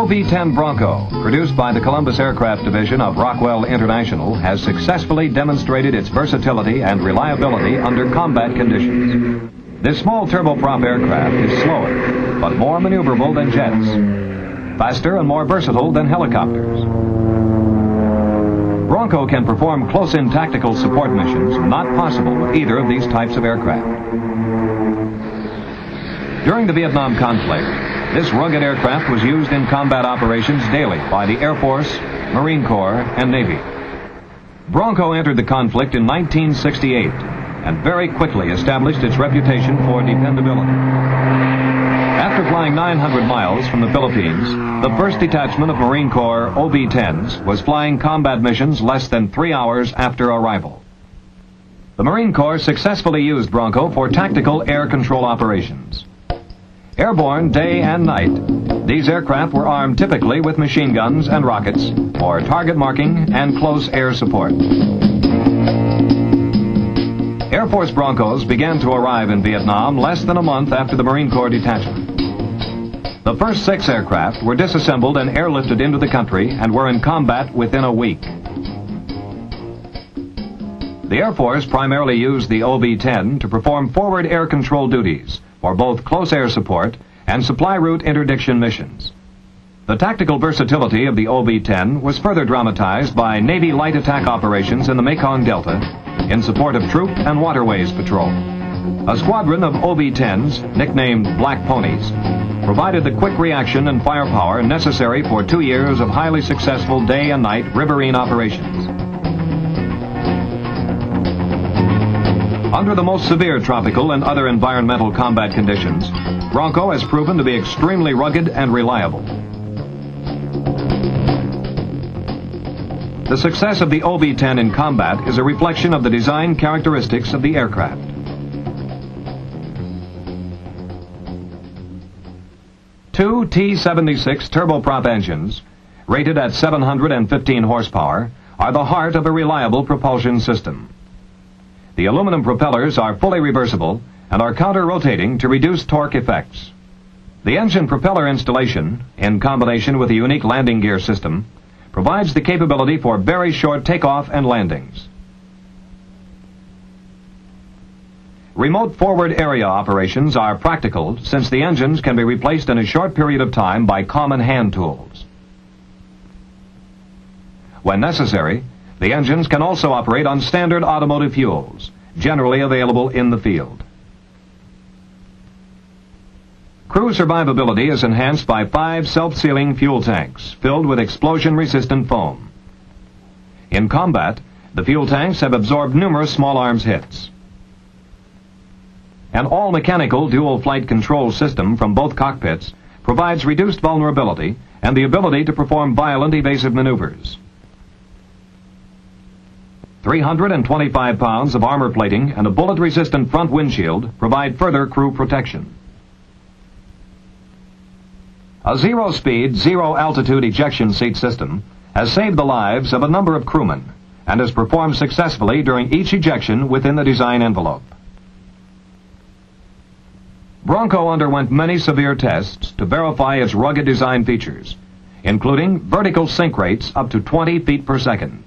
OV-10 Bronco, produced by the Columbus Aircraft Division of Rockwell International, has successfully demonstrated its versatility and reliability under combat conditions. This small turboprop aircraft is slower, but more maneuverable than jets, faster and more versatile than helicopters. Bronco can perform close-in tactical support missions not possible with either of these types of aircraft. During the Vietnam conflict, this rugged aircraft was used in combat operations daily by the Air Force, Marine Corps, and Navy. Bronco entered the conflict in 1968 and very quickly established its reputation for dependability. After flying 900 miles from the Philippines, the 1st Detachment of Marine Corps OV-10s was flying combat missions less than 3 hours after arrival. The Marine Corps successfully used Bronco for tactical air control operations. Airborne day and night, these aircraft were armed typically with machine guns and rockets for target marking and close air support. Air Force Broncos began to arrive in Vietnam less than a month after the Marine Corps detachment. The first 6 aircraft were disassembled and airlifted into the country and were in combat within a week. The Air Force primarily used the OV-10 to perform forward air control duties for both close air support and supply route interdiction missions. The tactical versatility of the OV-10 was further dramatized by Navy light attack operations in the Mekong Delta in support of troop and waterways patrol. A squadron of OV-10s, nicknamed Black Ponies, provided the quick reaction and firepower necessary for 2 years of highly successful day and night riverine operations. Under the most severe tropical and other environmental combat conditions, Bronco has proven to be extremely rugged and reliable. The success of the OV-10 in combat is a reflection of the design characteristics of the aircraft. Two T-76 turboprop engines, rated at 715 horsepower, are the heart of a reliable propulsion system. The aluminum propellers are fully reversible and are counter-rotating to reduce torque effects. The engine propeller installation, in combination with a unique landing gear system, provides the capability for very short takeoff and landings. Remote forward area operations are practical since the engines can be replaced in a short period of time by common hand tools. When necessary, the engines can also operate on standard automotive fuels, generally available in the field. Crew survivability is enhanced by 5 self-sealing fuel tanks filled with explosion-resistant foam. In combat, the fuel tanks have absorbed numerous small arms hits. An all-mechanical dual flight control system from both cockpits provides reduced vulnerability and the ability to perform violent evasive maneuvers. 325 pounds of armor plating and a bullet-resistant front windshield provide further crew protection. A zero-speed, zero-altitude ejection seat system has saved the lives of a number of crewmen and has performed successfully during each ejection within the design envelope. Bronco underwent many severe tests to verify its rugged design features, including vertical sink rates up to 20 feet per second.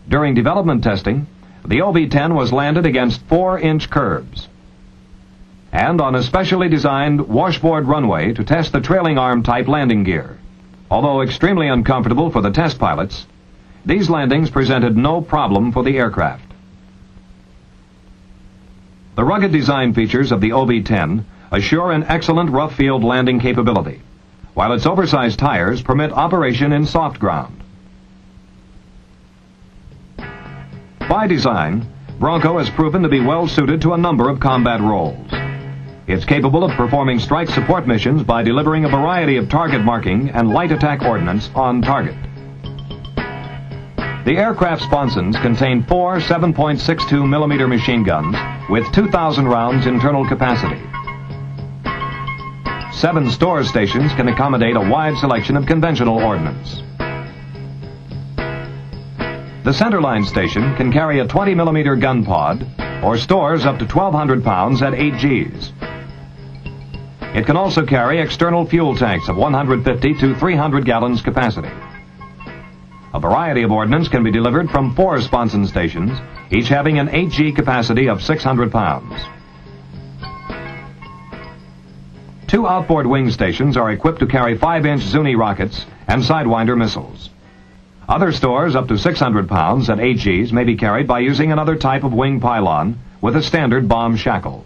During development testing, the OV-10 was landed against 4-inch curbs and on a specially designed washboard runway to test the trailing arm type landing gear. Although extremely uncomfortable for the test pilots, these landings presented no problem for the aircraft. The rugged design features of the OV-10 assure an excellent rough field landing capability, while its oversized tires permit operation in soft ground. By design, Bronco has proven to be well suited to a number of combat roles. It's capable of performing strike support missions by delivering a variety of target marking and light attack ordnance on target. The aircraft's sponsons contain 4 7.62 millimeter machine guns with 2,000 rounds internal capacity. 7 storage stations can accommodate a wide selection of conventional ordnance. The centerline station can carry a 20 millimeter gun pod or stores up to 1,200 pounds at 8 Gs. It can also carry external fuel tanks of 150 to 300 gallons capacity. A variety of ordnance can be delivered from 4 sponson stations, each having an 8G capacity of 600 pounds. 2 outboard wing stations are equipped to carry 5-inch Zuni rockets and Sidewinder missiles. Other stores up to 600 pounds at 8Gs may be carried by using another type of wing pylon with a standard bomb shackle.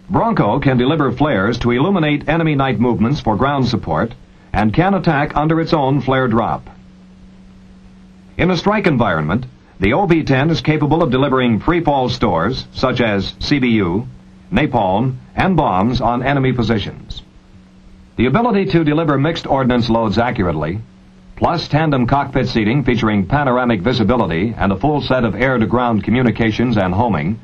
Bronco can deliver flares to illuminate enemy night movements for ground support and can attack under its own flare drop. In a strike environment, the OV-10 is capable of delivering free-fall stores such as CBU, napalm, and bombs on enemy positions. The ability to deliver mixed ordnance loads accurately, plus tandem cockpit seating featuring panoramic visibility and a full set of air-to-ground communications and homing,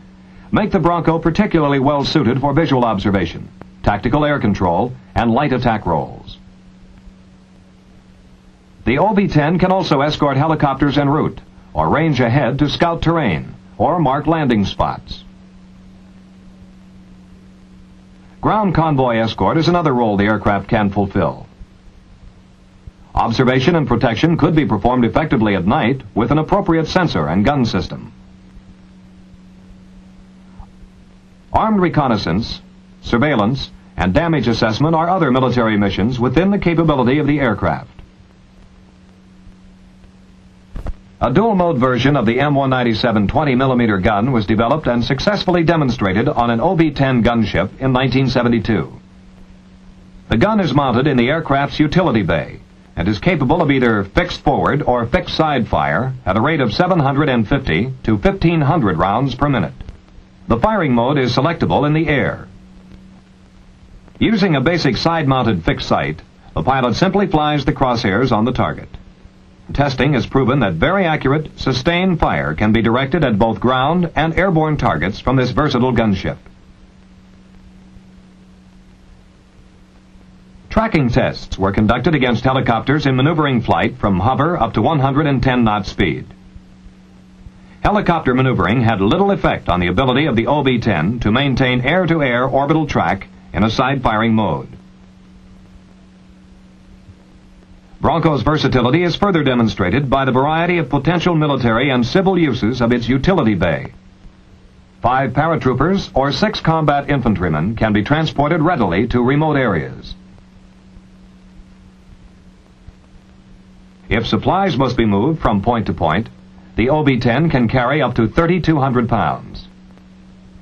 make the Bronco particularly well suited for visual observation, tactical air control, and light attack roles. The OV-10 can also escort helicopters en route, or range ahead to scout terrain, or mark landing spots. Ground convoy escort is another role the aircraft can fulfill. Observation and protection could be performed effectively at night with an appropriate sensor and gun system. Armed reconnaissance, surveillance, and damage assessment are other military missions within the capability of the aircraft. A dual-mode version of the M197 20mm gun was developed and successfully demonstrated on an OV-10 gunship in 1972. The gun is mounted in the aircraft's utility bay and is capable of either fixed forward or fixed side fire at a rate of 750 to 1,500 rounds per minute. The firing mode is selectable in the air. Using a basic side-mounted fixed sight, the pilot simply flies the crosshairs on the target. Testing has proven that very accurate, sustained fire can be directed at both ground and airborne targets from this versatile gunship. Tracking tests were conducted against helicopters in maneuvering flight from hover up to 110 knot speed. Helicopter maneuvering had little effect on the ability of the OV-10 to maintain air-to-air orbital track in a side-firing mode. Bronco's versatility is further demonstrated by the variety of potential military and civil uses of its utility bay. 5 paratroopers or 6 combat infantrymen can be transported readily to remote areas. If supplies must be moved from point to point, the OV-10 can carry up to 3,200 pounds.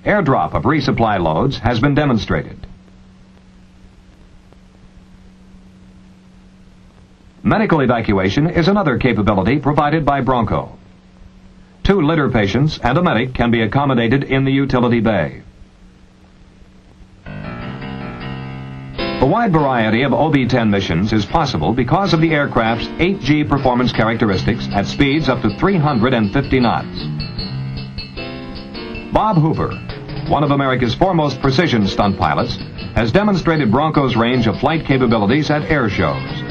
Airdrop of resupply loads has been demonstrated. Medical evacuation is another capability provided by Bronco. 2 litter patients and a medic can be accommodated in the utility bay. A wide variety of OV-10 missions is possible because of the aircraft's 8G performance characteristics at speeds up to 350 knots. Bob Hoover, one of America's foremost precision stunt pilots, has demonstrated Bronco's range of flight capabilities at air shows.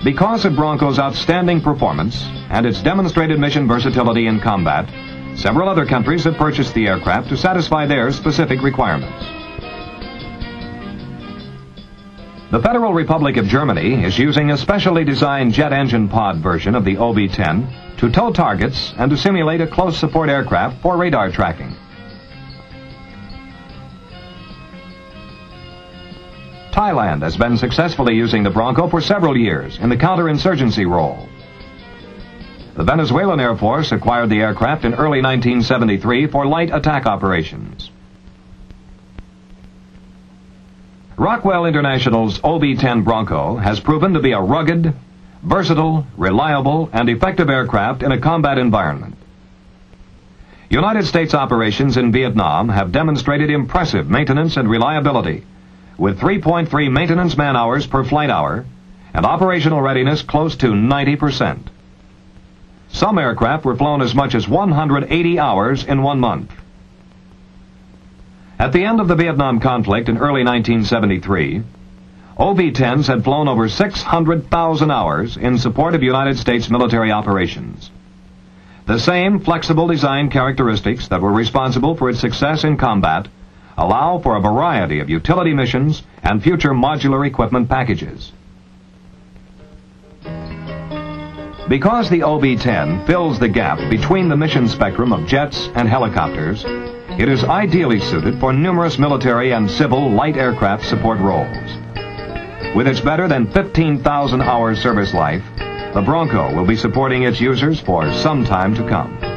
Because of Bronco's outstanding performance and its demonstrated mission versatility in combat, several other countries have purchased the aircraft to satisfy their specific requirements. The Federal Republic of Germany is using a specially designed jet engine pod version of the OV-10 to tow targets and to simulate a close support aircraft for radar tracking. Thailand has been successfully using the Bronco for several years in the counterinsurgency role. The Venezuelan Air Force acquired the aircraft in early 1973 for light attack operations. Rockwell International's OV-10 Bronco has proven to be a rugged, versatile, reliable, and effective aircraft in a combat environment. United States operations in Vietnam have demonstrated impressive maintenance and reliability, with 3.3 maintenance man-hours per flight hour and operational readiness close to 90%. Some aircraft were flown as much as 180 hours in 1 month. At the end of the Vietnam conflict in early 1973, OV-10s had flown over 600,000 hours in support of United States military operations. The same flexible design characteristics that were responsible for its success in combat allow for a variety of utility missions and future modular equipment packages. Because the OV-10 fills the gap between the mission spectrum of jets and helicopters, it is ideally suited for numerous military and civil light aircraft support roles. With its better than 15,000 hours service life, the Bronco will be supporting its users for some time to come.